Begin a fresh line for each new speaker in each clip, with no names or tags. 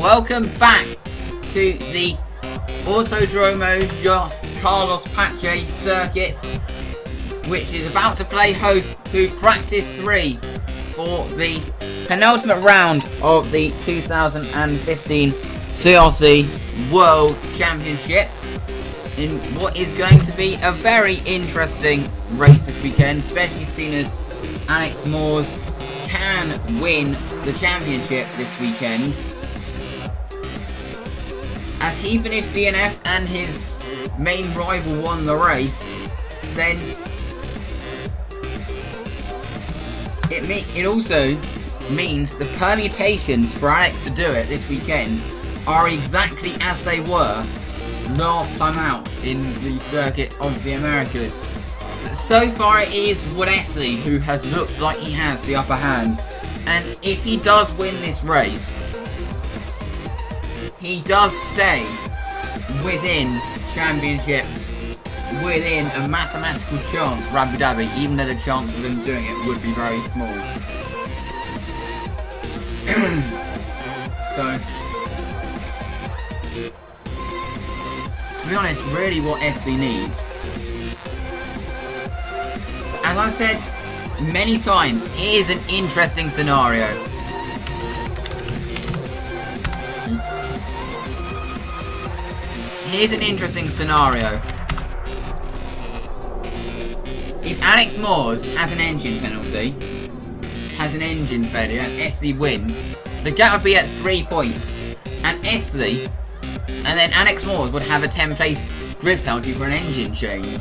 welcome back to the Autodromo Jos Carlos Pache circuit, which is about to play host to practice 3 for the penultimate round of the 2015 CRC World Championship, in what is going to be a very interesting race this weekend, especially seeing as Alex Moores can win the championship this weekend, as even if DNF and his main rival won the race, then it also means the permutations for Alex to do it this weekend are exactly as they were last time out in the circuit of the Americas. But so far it is Woodessi who has looked like he has the upper hand, and if he does win this race, he does stay within championship, within a mathematical chance for Abu Dhabi, even though the chance of him doing it would be very small. So, to be honest, really what Essie needs, as I've said many times, here's an interesting scenario. Here's an interesting scenario. If Alex Moores has an engine penalty, has an engine failure, and Essie wins, the gap would be at 3 points. And Essie, and then Alex Moores would have a 10-place grid penalty for an engine change.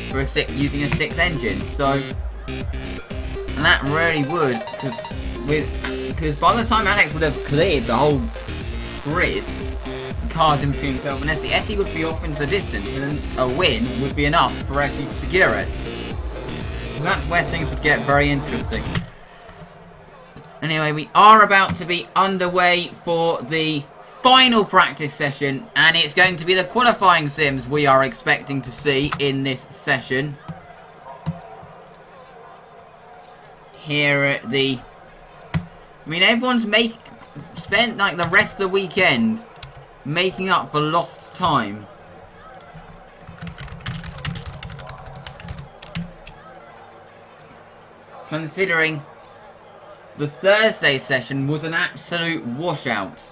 For using a 6th engine. So, and that really would, because by the time Alex would have cleared the whole grid, cars in between himself and Essie, Essie would be off into the distance, and a win would be enough for Essie to secure it. So that's where things would get very interesting. Anyway, we are about to be underway for the final practice session, and it's going to be the qualifying sims we are expecting to see in this session. Here at the... I mean, everyone's spent like the rest of the weekend making up for lost time. Considering the Thursday session was an absolute washout.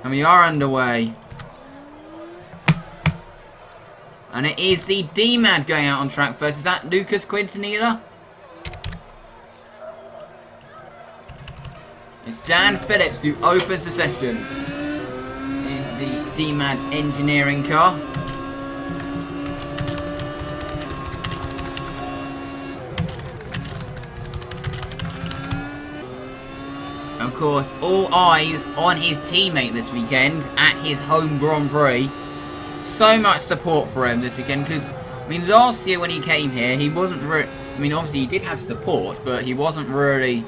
And we are underway. And it is the D-Mad going out on track first. Is that Lucas Quintanilla? It's Dan Phillips who opens the session in the D-Mad engineering car. Of course, all eyes on his teammate this weekend at his home Grand Prix. So much support for him this weekend, because, I mean, last year when he came here, he wasn't really... I mean, obviously he did have support, but he wasn't really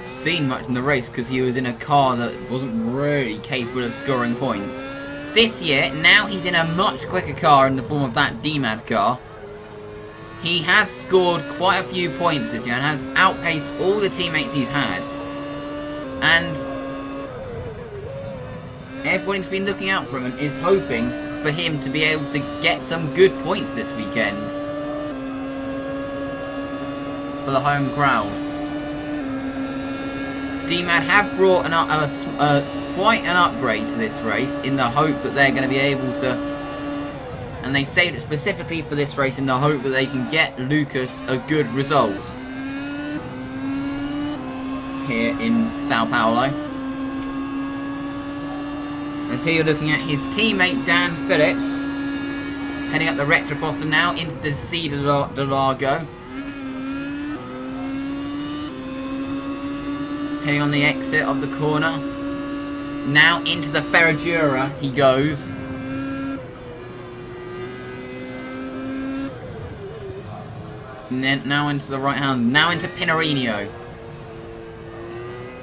seen much in the race because he was in a car that wasn't really capable of scoring points. This year, now he's in a much quicker car in the form of that D-Mad car. He has scored quite a few points this year and has outpaced all the teammates he's had. And everyone's been looking out for him and is hoping for him to be able to get some good points this weekend for the home crowd. D-Mad have brought quite an upgrade to this race in the hope that they're going to be able to, and they saved it specifically for this race in the hope that they can get Lucas a good result here in Sao Paulo. As here you're looking at his teammate Dan Phillips heading up the Retroposter now into the C de Largo. Heading on the exit of the corner. Now into the Ferradura he goes. And then now into the right hand. Now into Pinarino.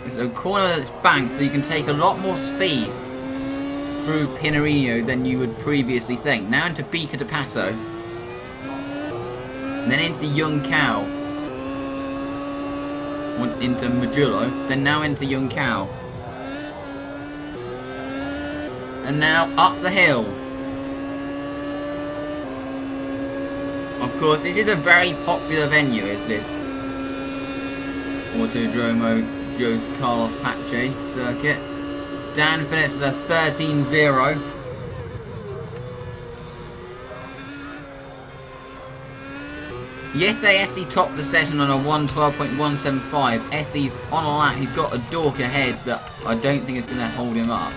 There's a corner that's banked, so you can take a lot more speed through Pinarino than you would previously think. Now into Bica de Pato. And then into Young Cow. into Majullo, then now into Yuncao. And now up the hill. Of course, this is a very popular venue, is this Autodromo Jose Carlos Pache circuit. Dan finished with a 13-0. Yesterday, Essie topped the session on a 1:12.175. Essie's on a lap. He's got a dork ahead that I don't think is going to hold him up.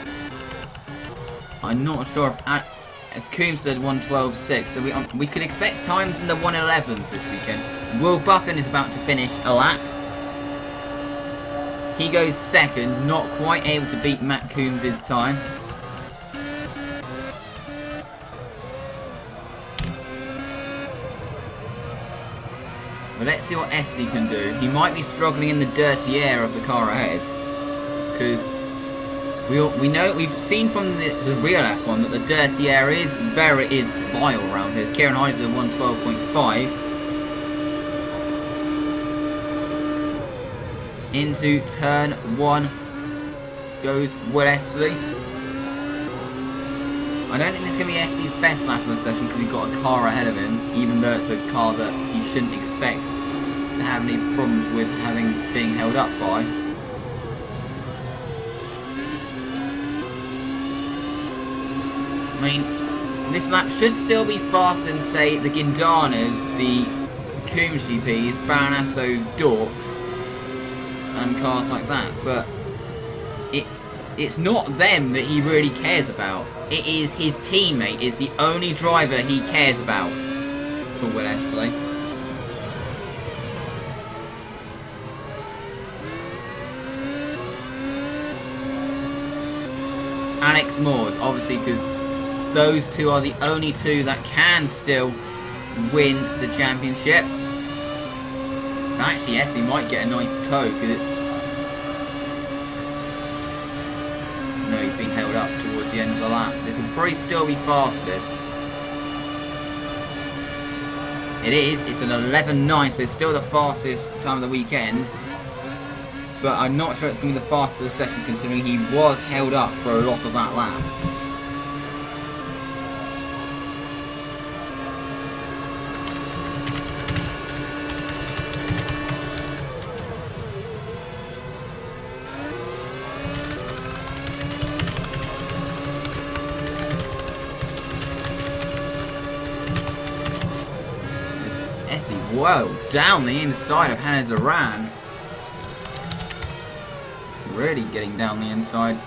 I'm not sure if, as Coombs said, 1:12.6. So we could expect times in the 1:11s this weekend. Will Buchan is about to finish a lap. He goes second, not quite able to beat Matt Coombs' time. But let's see what Essie can do. He might be struggling in the dirty air of the car ahead. Because we've seen from the real F1 that the dirty air is vile around here. Kieran Hyde's at 1:12.5. Into turn 1 goes Wesley. I don't think this is going to be Essie's best lap of the session because he's got a car ahead of him, even though it's a car that he shouldn't expect to have any problems with being held up by. I mean, this lap should still be faster than, say, the Guindanas, the Coombs GPs, Baronasso's Dorks, and cars like that, but it's not them that he really cares about. It is his teammate. It's the only driver he cares about for Wesley. Alex Moores, obviously, because those two are the only two that can still win the championship. Actually, Essie might get a nice toe because no, he's been held up towards the end of the lap. This will probably still be fastest. It is. It's an 11.9, so it's still the fastest time of the weekend. But I'm not sure it's going to be the fastest session considering he was held up for a lot of that lap. Whoa, down the inside of Hannah Duran. Really getting down the inside.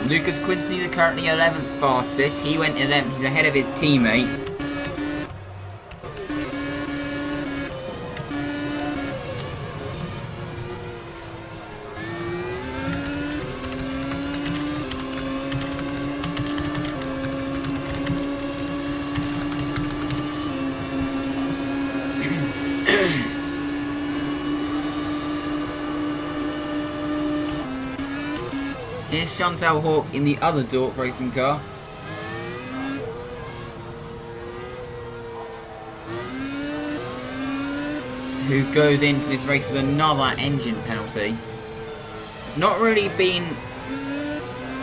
Lucas Quincy is currently 11th fastest. He went 11th. He's ahead of his teammate. Here's Chantal Hawke in the other Dork racing car. Who goes into this race with another engine penalty. It's not really been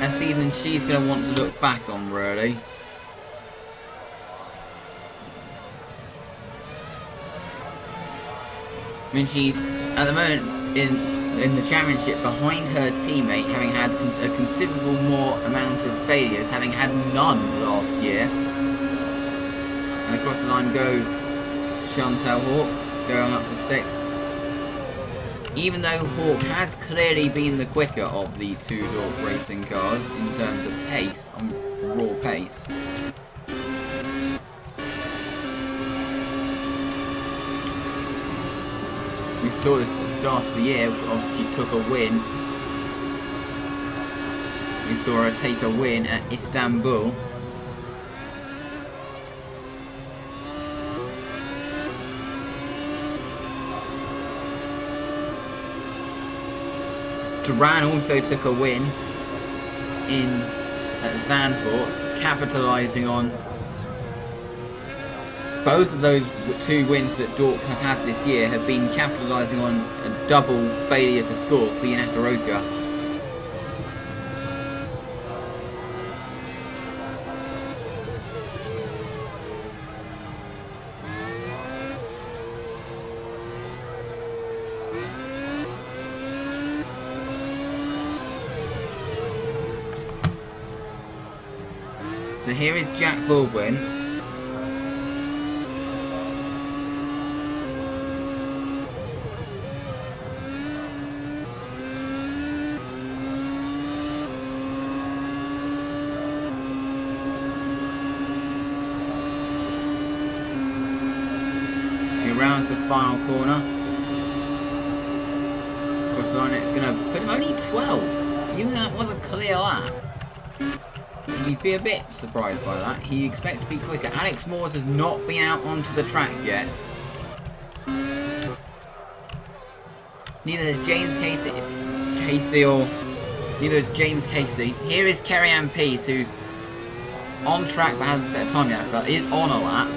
a season she's going to want to look back on, really. I mean, she's at the moment in the championship behind her teammate, having had a considerable more amount of failures, having had none last year. And across the line goes Chantal Hawke, going up to 6th. Even though Hawke has clearly been the quicker of the two Dork racing cars in terms of pace, on raw pace. We saw this at the start of the year. Obviously she took a win. We saw her take a win at Istanbul. Duran also took a win at Zandvoort, capitalising on both of those 2 wins that Dork have had this year have been capitalising on a double failure to score for Yanetta Roca. So here is Jack Baldwin. He rounds the final corner. Across the line, it's going to put him only 12. You think that was a clear lap? You'd be a bit surprised by that. He expects to be quicker. Alex Moores has not been out onto the track yet. Neither has James Casey neither has James Casey. Here is Kerry-Ann Peace, who's on track but hasn't set a time yet, but is on a lap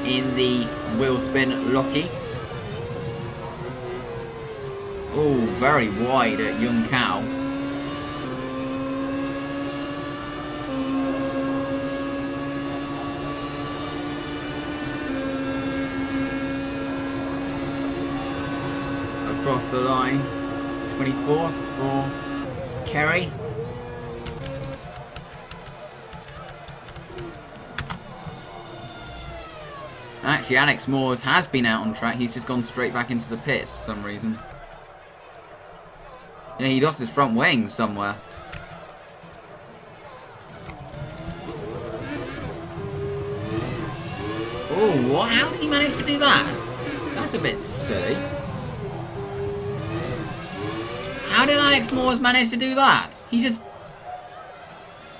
in the wheel spin Lockie. Oh, very wide at Young Cow. Across the line, 24th for Kerry. Actually, Alex Moores has been out on track. He's just gone straight back into the pits for some reason. Yeah, he lost his front wing somewhere. Oh, what? How did he manage to do that? That's a bit silly. How did Alex Moores manage to do that? He just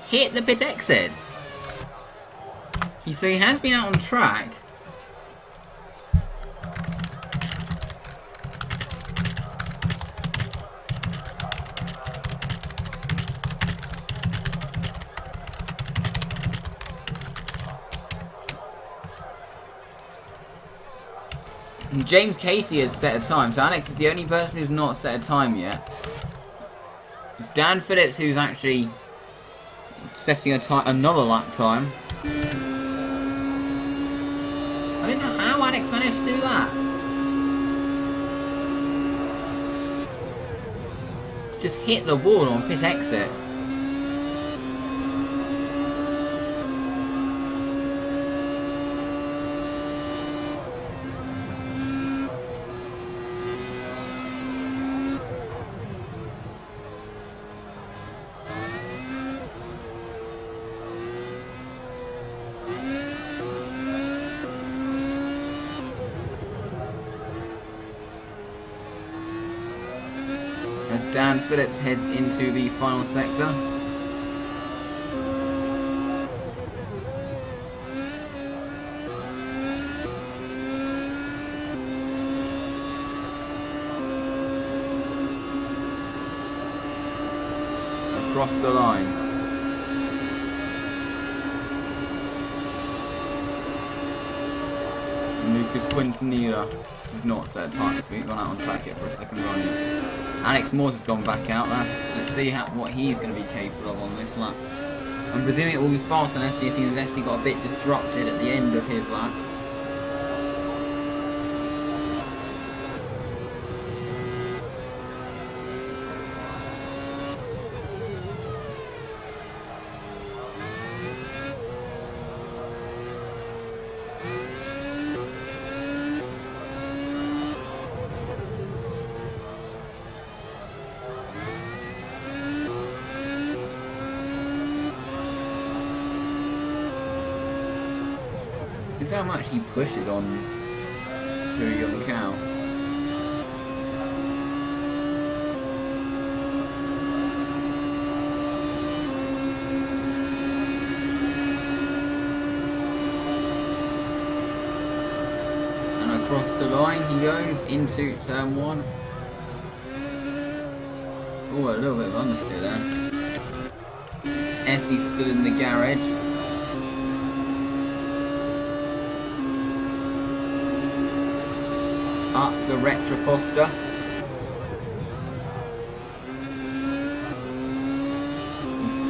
hit the pit exit. So he has been out on track. James Casey has set a time, so Alex is the only person who's not set a time yet. It's Dan Phillips who's actually setting another lap time. I don't know how Alex managed to do that. Just hit the wall on pit exit. As Dan Phillips heads into the final sector. Across the line. Lucas Quintanilla has not set a time. We've gone out on track yet for a second run yet. Alex Moores has gone back out there. Let's see what he's going to be capable of on this lap. I'm presuming it will be faster than Essie, as Essie got a bit disrupted at the end of his lap. Look how much he pushes on through Young Cow. And across the line he goes into turn 1. Oh, a little bit of understeer there. Essie stood in the garage. up the Retroposta.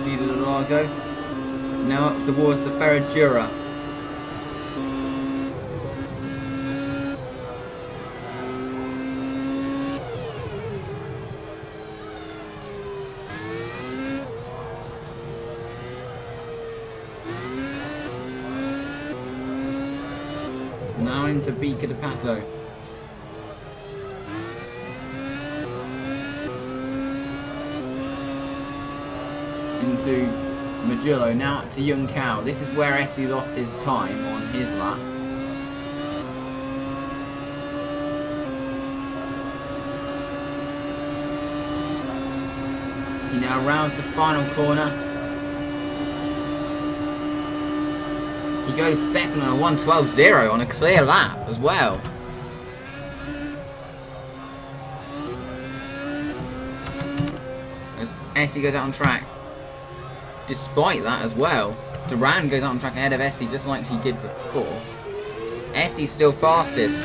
Into the Largo. Now up towards the Ferradura. Now into Bica de Pato. Into Majullo, now up to Young Cow. This is where Essie lost his time on his lap. He now rounds the final corner. He goes second on a 1:12.0 on a clear lap as well. As Essie goes out on track. Despite that as well, Duran goes out on track ahead of Essie just like she did before. Essie's still fastest.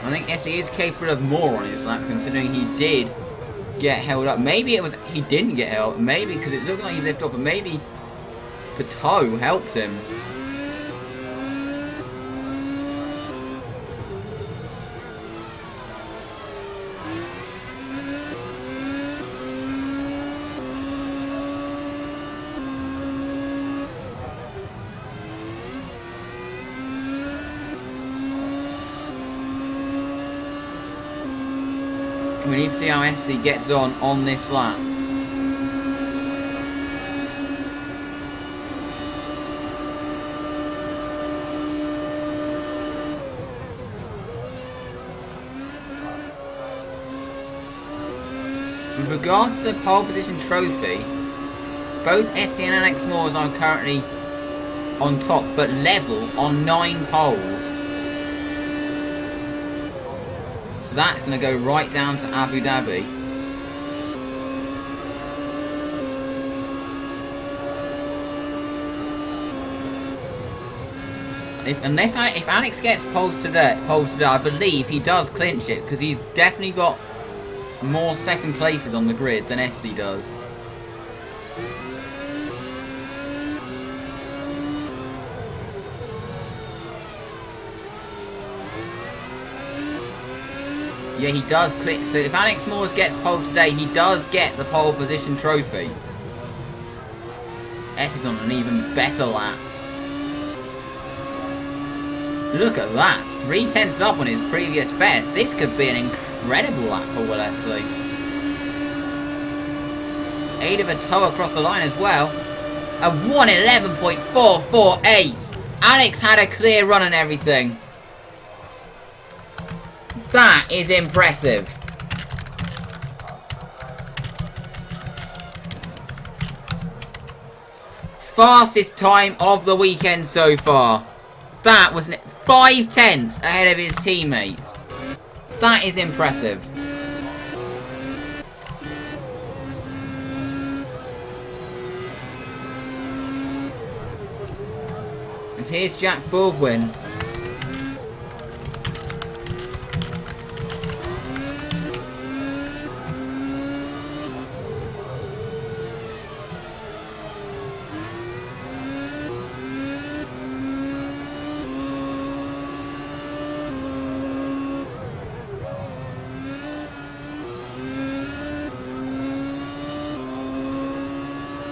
I think Essie is capable of more on his lap, considering he did get held up. Maybe it was he didn't get held up. Maybe because it looked like he lifted off, but maybe the toe helped him. We need to see how Essie gets on this lap. With regards to the pole position trophy, both Essie and Alex Moores are currently on top, but level on 9 poles. So that's going to go right down to Abu Dhabi. If Alex gets poles today, I believe he does clinch it, because he's definitely got more second places on the grid than Essie does. Yeah, he does click. So if Alex Moores gets pole today, he does get the pole position trophy. Essie's on an even better lap. Look at that. 3/10 up on his previous best. This could be an incredible lap for Will Essie. 8 of a toe across the line as well. A 1:11.448. Alex had a clear run and everything. That is impressive. Fastest time of the weekend so far. That was 5/10 ahead of his teammates. That is impressive. And here's Jack Baldwin.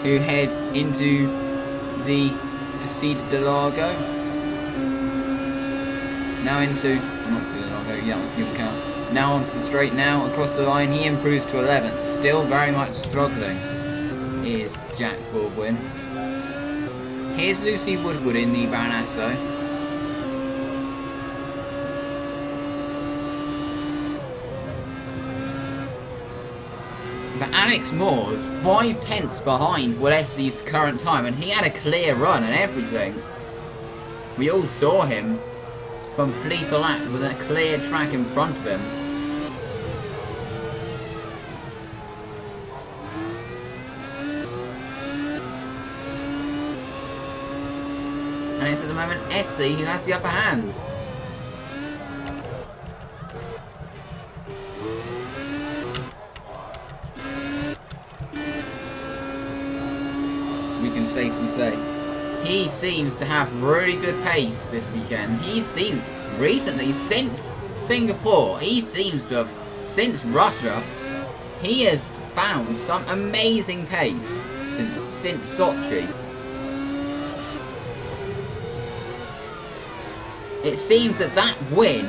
Who heads into the Casita de Largo. Now into, not to the Largo, yeah, let's give count. Now onto the straight now, across the line, he improves to 11th. Still very much struggling is Jack Baldwin. Here's Lucy Woodward in the Baranasso. Alex Moore's 5/10 behind Walesi's current time, and he had a clear run and everything. We all saw him complete a lap with a clear track in front of him. And it's at the moment Essie who has the upper hand. We can safely say he seems to have really good pace this weekend. He seems recently, since Singapore, he seems to have, since Russia, he has found some amazing pace since Sochi. It seems that win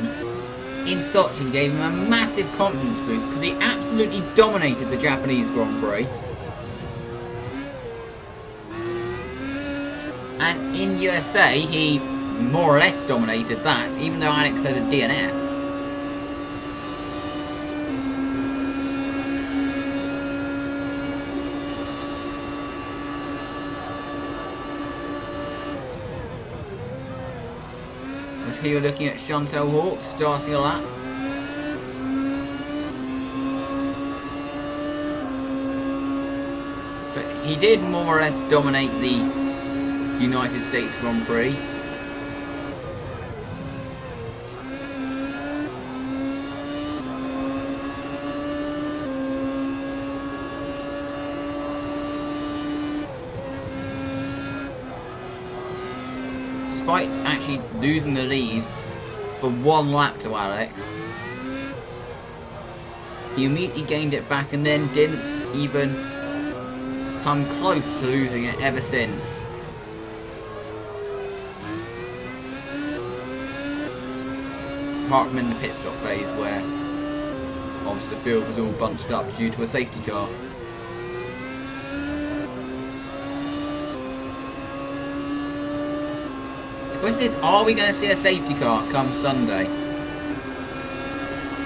in Sochi gave him a massive confidence boost because he absolutely dominated the Japanese Grand Prix. And in USA, he more or less dominated that, even though Alex had a DNF. If you were looking at Chantal Hawke starting a lap. But he did more or less dominate the United States Grand Prix. Despite actually losing the lead for one lap to Alex, he immediately gained it back and then didn't even come close to losing it ever since. Apart from in the pit stop phase where obviously the field was all bunched up due to a safety car. The question is, are we going to see a safety car come Sunday?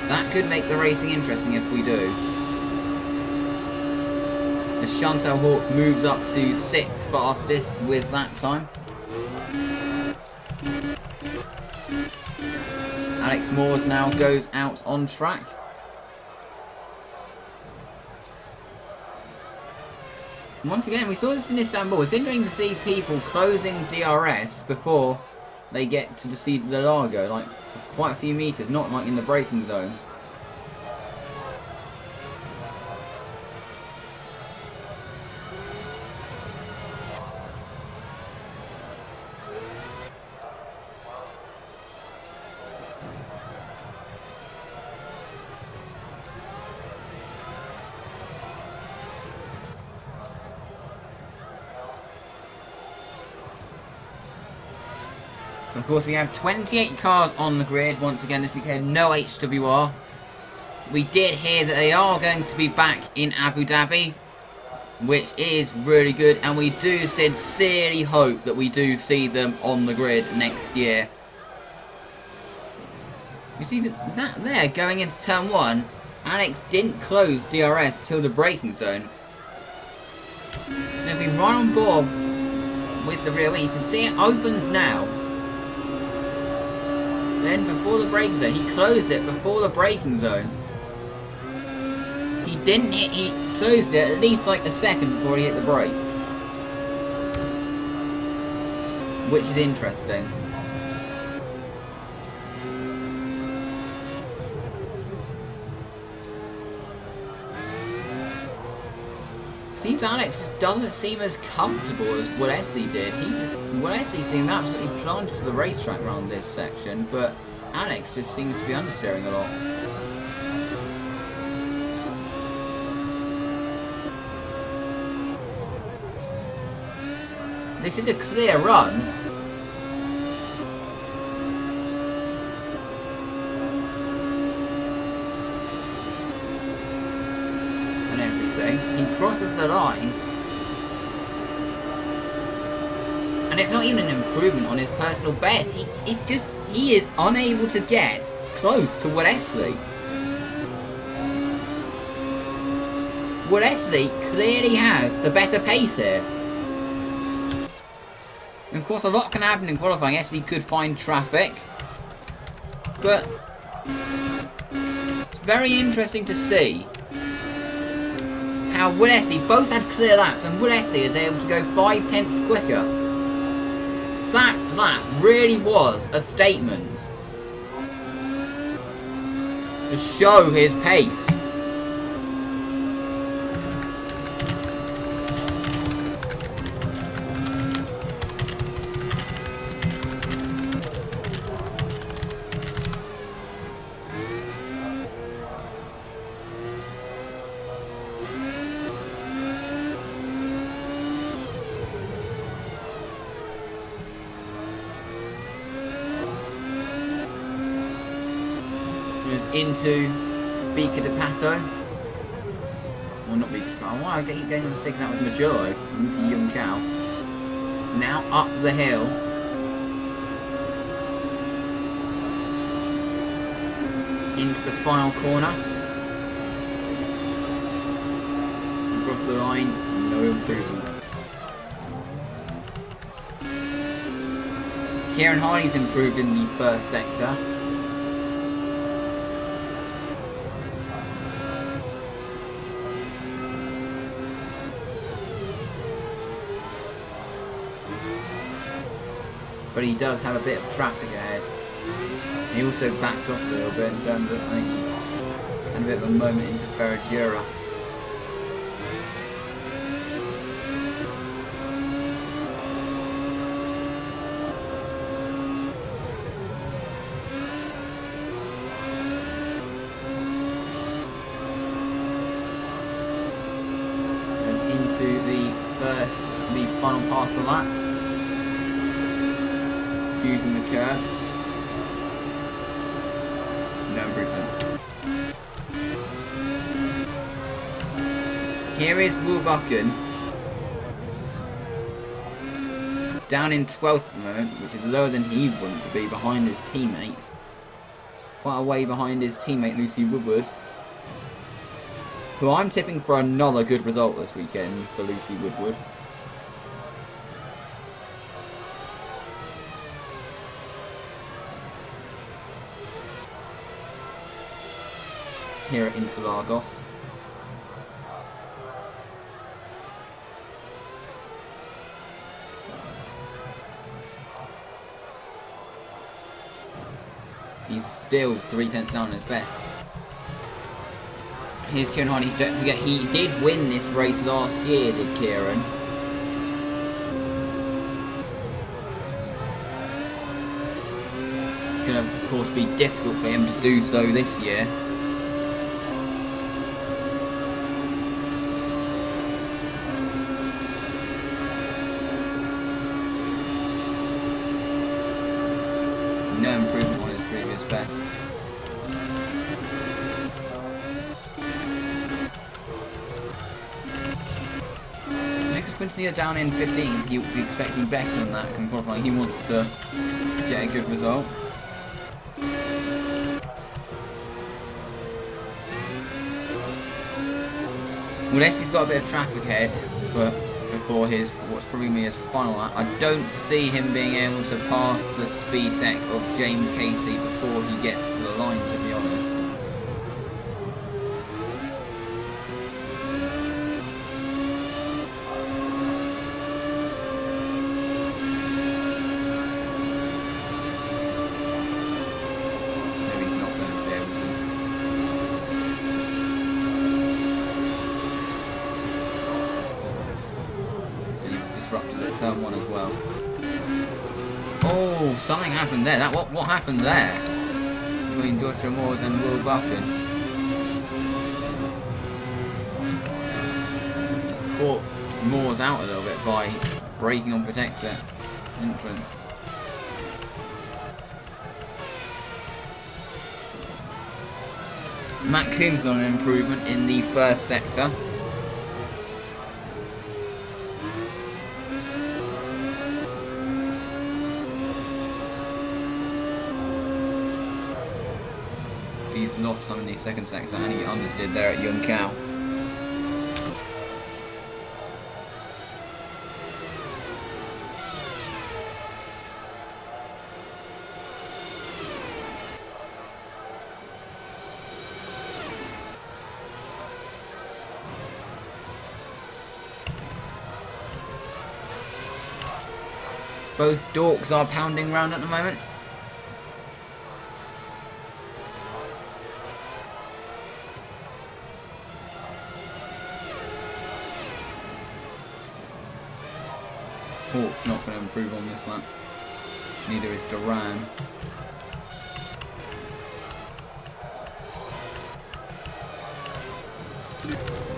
That could make the racing interesting if we do. As Chantal Hawke moves up to 6th fastest with that time. Alex Moores now goes out on track. Once again, we saw this in Istanbul. It's interesting to see people closing DRS before they get to see the Largo, like quite a few meters, not like in the braking zone. Of course, we have 28 cars on the grid once again this weekend, no HWR. We did hear that they are going to be back in Abu Dhabi, which is really good, and we do sincerely hope that we do see them on the grid next year. You see that there, going into turn 1, Alex didn't close DRS till the braking zone. And if we run on board with the rear wing, you can see it opens now. Then before the braking zone, he closed it before the braking zone. He didn't hit, he closed it at least like a second before he hit the brakes. Which is interesting. Seems Alex just doesn't seem as comfortable as Walesi did. Walesi seemed absolutely planted to the racetrack around this section, but Alex just seems to be understeering a lot. This is a clear run. He crosses the line, and it's not even an improvement on his personal best. He is unable to get close to Walesi, Well, Esli clearly has the better pace here. And of course, a lot can happen in qualifying. Esli could find traffic. But it's very interesting to see how Will Esli both had clear laps, and Will Esli is able to go 5/10 quicker. That lap really was a statement to show his pace. Into Beaker de Pato. Well, not Beaker de Pato. Why I keep getting the signal that was Magello. Into Young Cow. Now up the hill. Into the final corner. Across the line. No improvement. Kieran Hardy's improved in the first sector. But he does have a bit of traffic ahead. He also backed off a little bit in terms of, I think he had a bit of a moment into Ferragura. Into the final part of the lap. Using the curve. No improvement. Here is Wolbucken. Down in 12th at the moment, which is lower than he wanted to be behind his teammates. Quite a way behind his teammate Lucy Woodward. Who I'm tipping for another good result this weekend for Lucy Woodward. Here at Interlagos. He's still 3/10 down on his best. Here's Kieran Hardy. Don't forget, he did win this race last year, did Kieran? It's going to, of course, be difficult for him to do so this year. No improvement on his previous best. Nicholas Quintanilla down in 15th. He would be expecting better than that in qualifying. He wants to get a good result. Well, Leslie's got a bit of traffic ahead, but before his, what's probably be his final lap. I don't see him being able to pass the speed tech of James Casey before he gets to the line, to be honest. Maybe he's not going to be able to. Disrupted at turn 1 as well. Oh, something happened there. What happened there? Between Joshua Moores and Will Buchan. Caught Moores out a little bit by braking on protector entrance. Matt Coombs on an improvement in the first sector. He's lost some in the second sector and he understeered there at Young Cow. Both dorks are pounding round at the moment. Hawk's not going to improve on this lap. Neither is Duran.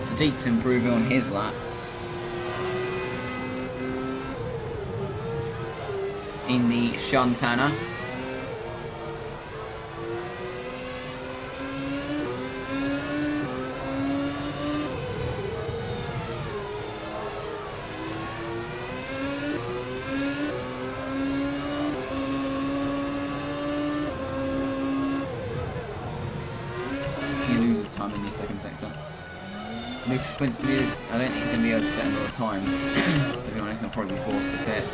Sadiq's improving on his lap. In the Shantana. He loses time in the second sector. Lucas Quincy is, I don't think he's going to be able to set another time. To be honest, he'll probably be forced to pit.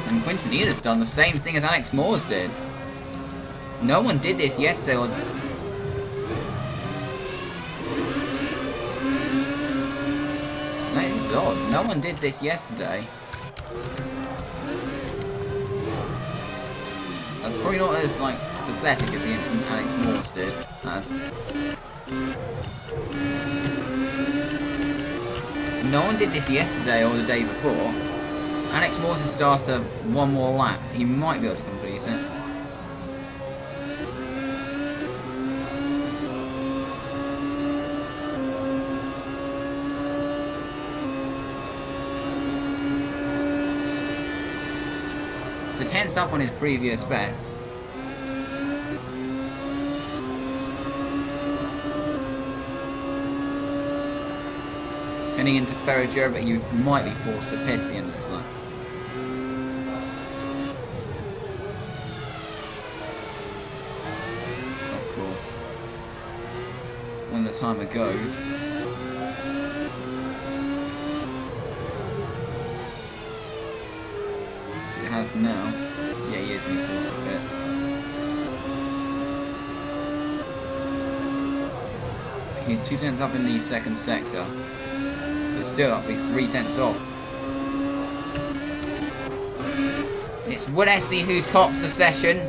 And Quinton Ealer's done the same thing as Alex Moores did. No one did this yesterday. Or that is odd. No one did this yesterday. That's probably not as like pathetic as the incident Alex Moores did. No one did this yesterday or the day before. Alex Moores has started one more lap. He might be able to complete it. So 10th up on his previous best. Heading into Ferragera, but he might be forced to pit at the end of this lap. Of course. When the timer goes. So it has now. Yeah, he is being forced to pit. He's 2 tenths up in the second sector. But still, that'll be 3 tenths off. It's Woodesy who tops the session.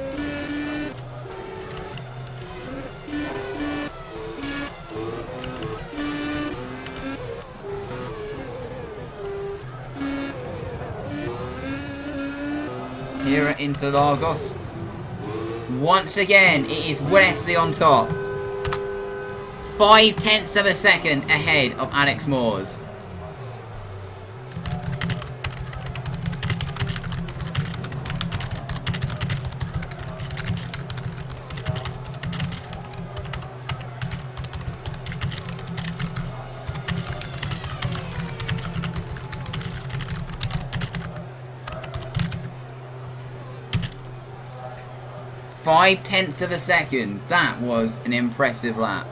Here at Interlagos. Once again, it is Woodesy on top. 5 tenths of a second ahead of Alex Moores. Five tenths of a second. That was an impressive lap.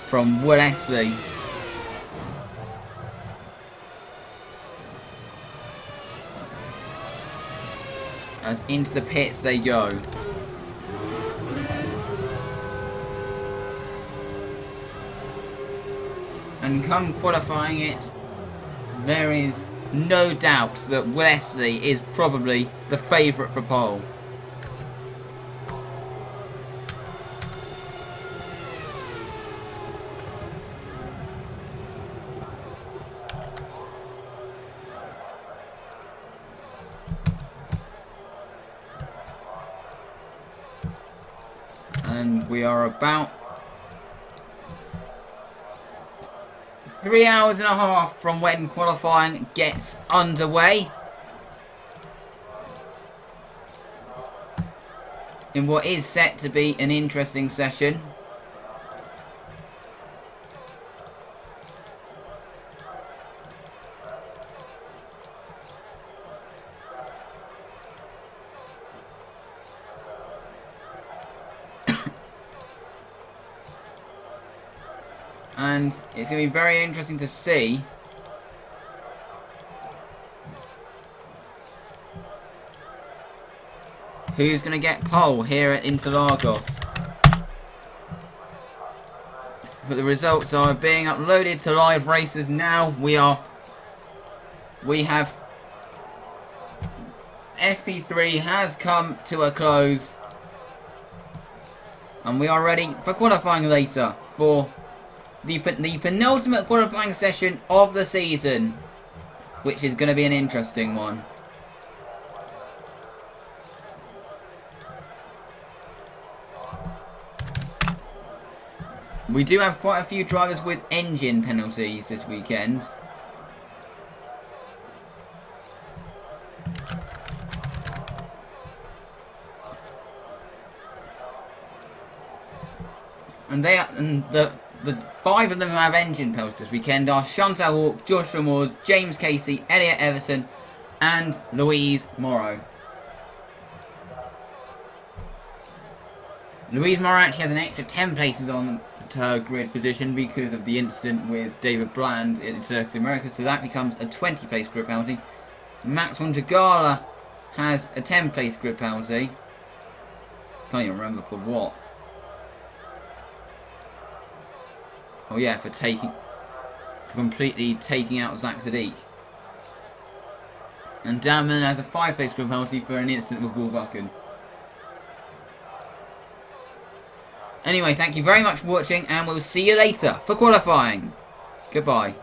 From Woodesy. As into the pits they go. And come qualifying it, there is no doubt that Woodesy is probably the favourite for pole. And we are about 3 hours and a half from when qualifying gets underway. In what is set to be an interesting session. And it's going to be very interesting to see who's going to get pole here at Interlagos. But the results are being uploaded to Live Races now. We have FP3 has come to a close. And we are ready for qualifying later for the penultimate qualifying session of the season, which is going to be an interesting one. We do have quite a few drivers with engine penalties this weekend. And the 5 of them who have engine penalties this weekend are Chantal Hawke, Joshua Moores, James Casey, Elliot Everson, and Louise Morrow. Louise Morrow actually has an extra 10 places on her grid position because of the incident with David Bland in Circuit America, so that becomes a 20 place grid penalty. Maxwell Tagala has a 10 place grid penalty. Can't even remember for what. Oh yeah, for completely taking out Zach Sadiq. And Damon has a 5 place grid penalty for an incident with Will Buchan. Anyway, thank you very much for watching, and we'll see you later for qualifying. Goodbye.